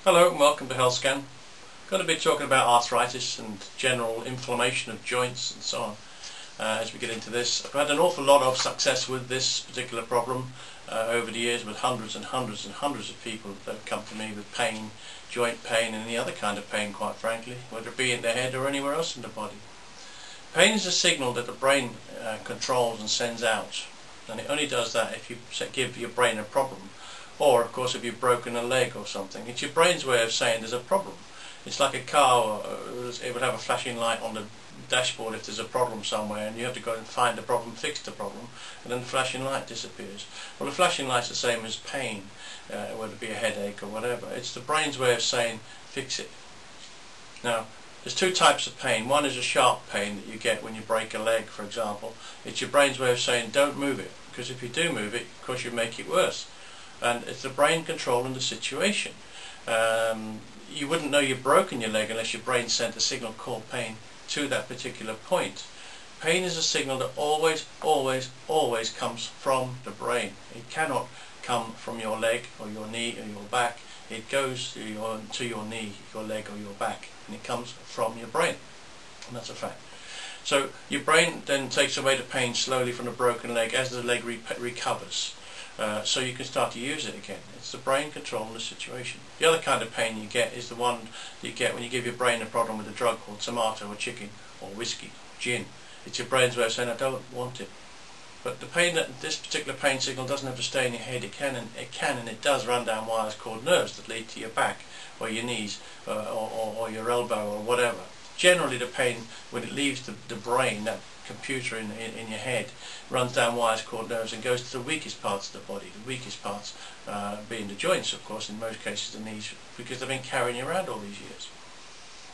Hello and welcome to Health Scan. Going to be talking about arthritis and general inflammation of joints and so on as we get into this. I've had an awful lot of success with this particular problem over the years with hundreds and hundreds and hundreds of people that have come to me with pain, joint pain and any other kind of pain, quite frankly, whether it be in the head or anywhere else in the body. Pain is a signal that the brain controls and sends out, and it only does that if you give your brain a problem. Or, of course, if you've broken a leg or something. It's your brain's way of saying there's a problem. It's like a car, it would have a flashing light on the dashboard if there's a problem somewhere, and you have to go and find the problem, fix the problem, and then the flashing light disappears. Well, the flashing light's the same as pain, whether it be a headache or whatever. It's the brain's way of saying, fix it. Now, there's two types of pain. One is a sharp pain that you get when you break a leg, for example. It's your brain's way of saying, don't move it, because if you do move it, of course you make it worse. And it's the brain controlling the situation. You wouldn't know you've broken your leg unless your brain sent a signal called pain to that particular point. Pain is a signal that always, always, always comes from the brain. It cannot come from your leg or your knee or your back. It goes to your knee, your leg or your back, and it comes from your brain. And that's a fact. So your brain then takes away the pain slowly from the broken leg as the leg recovers. So you can start to use it again. It's the brain controlling the situation. The other kind of pain you get is the one that you get when you give your brain a problem with a drug called tomato or chicken or whiskey, gin. It's your brain's way of saying, I don't want it. But the pain, this particular pain signal doesn't have to stay in your head. It can and it does run down wires called nerves that lead to your back or your knees or your elbow or whatever. Generally the pain, when it leaves the brain, that computer in your head, runs down wires called nerves and goes to the weakest parts of the body, the weakest parts being the joints, of course, in most cases the knees, because they've been carrying you around all these years.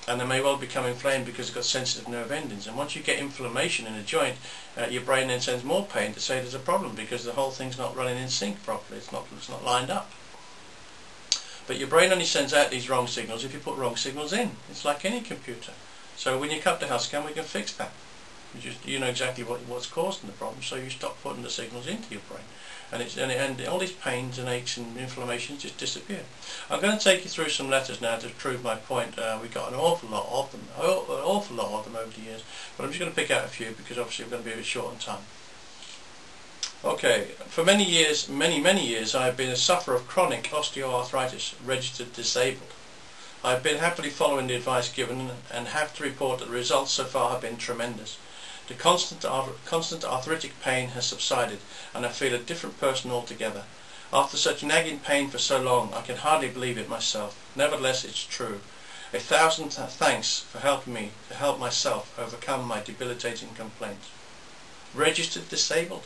And they may well become inflamed because they've got sensitive nerve endings, and once you get inflammation in a joint, your brain then sends more pain to say there's a problem because the whole thing's not running in sync properly, it's not lined up. But your brain only sends out these wrong signals if you put wrong signals in. It's like any computer. So when you come to Health Scan, we can fix that. You know exactly what's causing the problem, so you stop putting the signals into your brain, and all these pains and aches and inflammations just disappear. I'm going to take you through some letters now to prove my point. We've got an awful lot of them over the years, but I'm just going to pick out a few because obviously we're going to be a bit short on time. Okay, for many years, many years, I have been a sufferer of chronic osteoarthritis, registered disabled. I have been happily following the advice given and have to report that the results so far have been tremendous. The constant arthritic pain has subsided and I feel a different person altogether. After such nagging pain for so long, I can hardly believe it myself. Nevertheless, it's true. 1,000 thanks for helping me to help myself overcome my debilitating complaints. Registered disabled?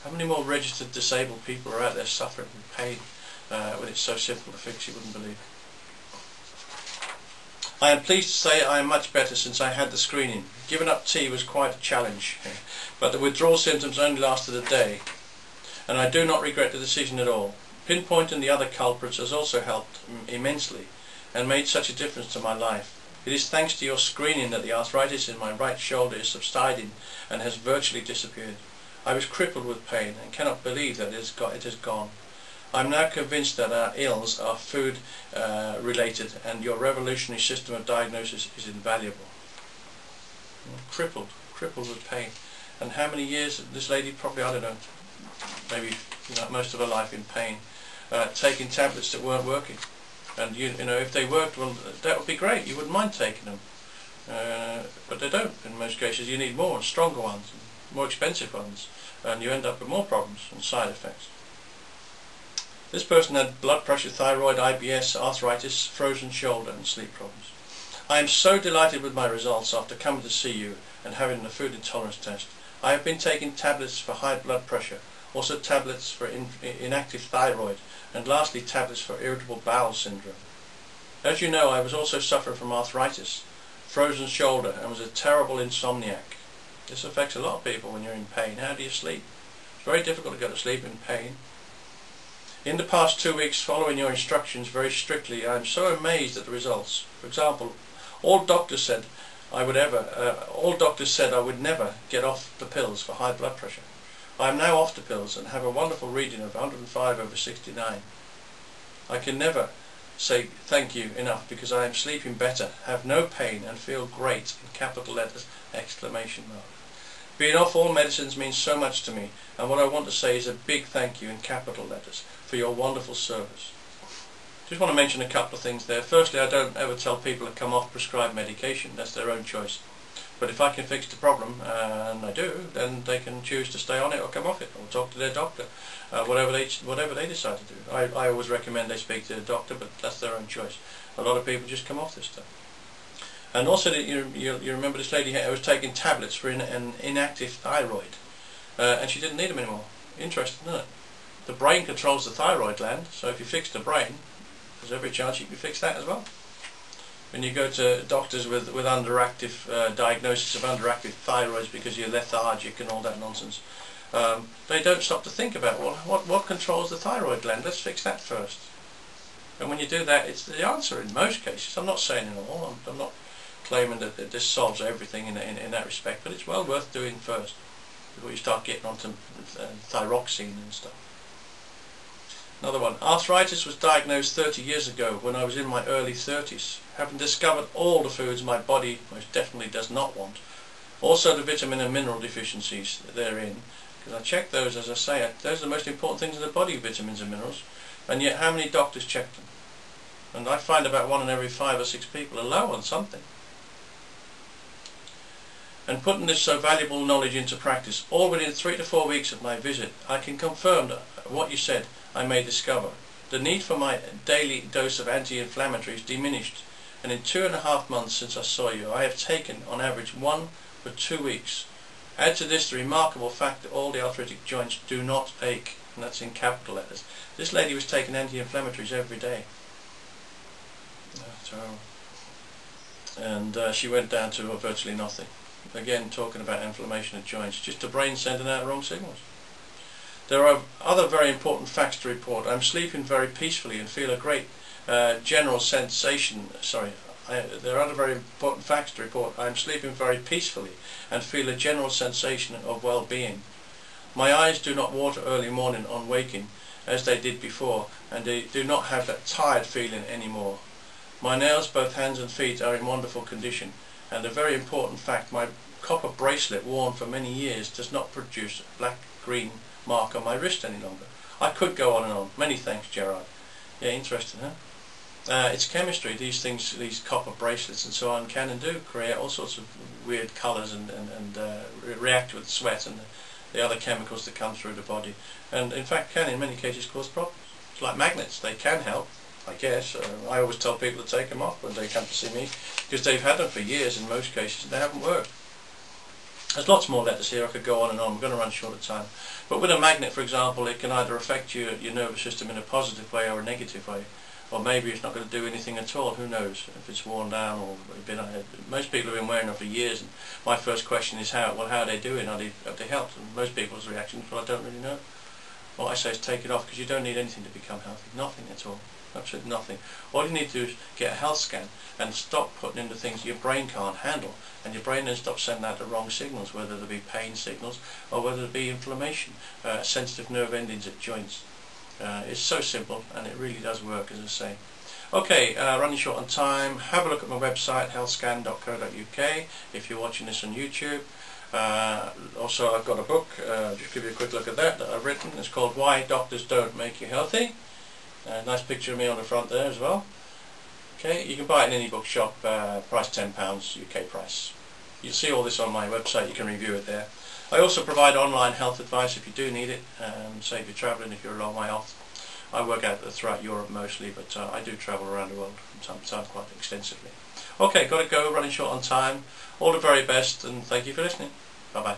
How many more registered disabled people are out there suffering with pain when it's so simple to fix you wouldn't believe? I am pleased to say I am much better since I had the screening. Giving up tea was quite a challenge, but the withdrawal symptoms only lasted a day, and I do not regret the decision at all. Pinpointing the other culprits has also helped immensely and made such a difference to my life. It is thanks to your screening that the arthritis in my right shoulder is subsiding and has virtually disappeared. I was crippled with pain and cannot believe that it has gone. I am now convinced that our ills are food related and your revolutionary system of diagnosis is invaluable. Crippled with pain. And how many years this lady, probably, I don't know, maybe most of her life in pain, taking tablets that weren't working. And you know, if they worked, well, that would be great, you wouldn't mind taking them. But they don't in most cases. You need more and stronger ones, and more expensive ones, and you end up with more problems and side effects. This person had blood pressure, thyroid, IBS, arthritis, frozen shoulder and sleep problems. I am so delighted with my results after coming to see you and having the food intolerance test. I have been taking tablets for high blood pressure, also tablets for inactive thyroid, and lastly tablets for irritable bowel syndrome. As you know, I was also suffering from arthritis, frozen shoulder, and was a terrible insomniac. This affects a lot of people when you're in pain. How do you sleep? It's very difficult to go to sleep in pain. In the past 2 weeks, following your instructions very strictly, I am so amazed at the results. For example, all doctors said I would never get off the pills for high blood pressure. I am now off the pills and have a wonderful reading of 105/69. I can never say thank you enough, because I am sleeping better, have no pain and feel great, in capital letters, exclamation mark. Being off all medicines means so much to me, and what I want to say is a big thank you in capital letters for your wonderful service. Just want to mention a couple of things there. Firstly, I don't ever tell people to come off prescribed medication. That's their own choice. But if I can fix the problem, and I do, then they can choose to stay on it or come off it, or talk to their doctor, whatever they decide to do. I always recommend they speak to their doctor, but that's their own choice. A lot of people just come off this stuff. And also, you remember this lady here was taking tablets for an inactive thyroid, and she didn't need them anymore. Interesting, isn't it? The brain controls the thyroid gland, so if you fix the brain, there's every chance you can fix that as well. When you go to doctors with underactive diagnosis of underactive thyroids because you're lethargic and all that nonsense, they don't stop to think about, well, what controls the thyroid gland? Let's fix that first. And when you do that, it's the answer in most cases. I'm not saying in all. I'm not claiming that this solves everything in that respect, but it's well worth doing first before you start getting onto thyroxine and stuff. Another one. Arthritis was diagnosed 30 years ago when I was in my early 30s, having discovered all the foods my body most definitely does not want. Also the vitamin and mineral deficiencies therein, because I checked those, as I say, those are the most important things in the body, vitamins and minerals, and yet how many doctors check them? And I find about 1 in every 5 or 6 people are low on something. And putting this so valuable knowledge into practice, all within 3 to 4 weeks of my visit, I can confirm that what you said I may discover. The need for my daily dose of anti-inflammatories diminished, and in 2.5 months since I saw you, I have taken on average 1 for 2 weeks. Add to this the remarkable fact that all the arthritic joints do not ache, and that's in capital letters. This lady was taking anti-inflammatories every day. Terrible. And she went down to virtually nothing. Again, talking about inflammation of joints, just the brain sending out wrong signals. There are other very important facts to report. I'm sleeping very peacefully and feel a great general sensation. There are other very important facts to report. I'm sleeping very peacefully and feel a general sensation of well-being. My eyes do not water early morning on waking as they did before, and they do not have that tired feeling anymore. My nails, both hands and feet, are in wonderful condition, and a very important fact, my copper bracelet worn for many years does not produce a black-green mark on my wrist any longer. I could go on and on. Many thanks, Gerard. Yeah, interesting, huh? It's chemistry. These things, these copper bracelets and so on, can and do create all sorts of weird colours and react with sweat and the other chemicals that come through the body, and in fact can in many cases cause problems. It's like magnets. They can help, I guess. I always tell people to take them off when they come to see me, because they've had them for years in most cases and they haven't worked. There's lots more letters here. I could go on and on. I'm going to run short of time. But with a magnet, for example, it can either affect your nervous system in a positive way or a negative way. Or maybe it's not going to do anything at all. Who knows? If it's worn down or been, most people have been wearing them for years. And my first question is how are they doing? Have they helped? And most people's reaction is, well, I don't really know. What I say is take it off, because you don't need anything to become healthy. Nothing at all. Absolutely nothing. All you need to do is get a health scan and stop putting in the things your brain can't handle, and your brain then stops sending out the wrong signals, whether they be pain signals or whether it be inflammation, sensitive nerve endings at joints. It's so simple, and it really does work, as I say. Okay, running short on time. Have a look at my website, healthscan.co.uk, if you're watching this on YouTube. Also, I've got a book, just give you a quick look at that I've written. It's called Why Doctors Don't Make You Healthy. Nice picture of me on the front there as well. Okay, you can buy it in any bookshop, price £10, UK price. You'll see all this on my website, you can review it there. I also provide online health advice if you do need it, save you travelling if you're a long way off. I work out throughout Europe mostly, but I do travel around the world from time to time quite extensively. Okay, got to go, running short on time. All the very best, and thank you for listening. Bye bye.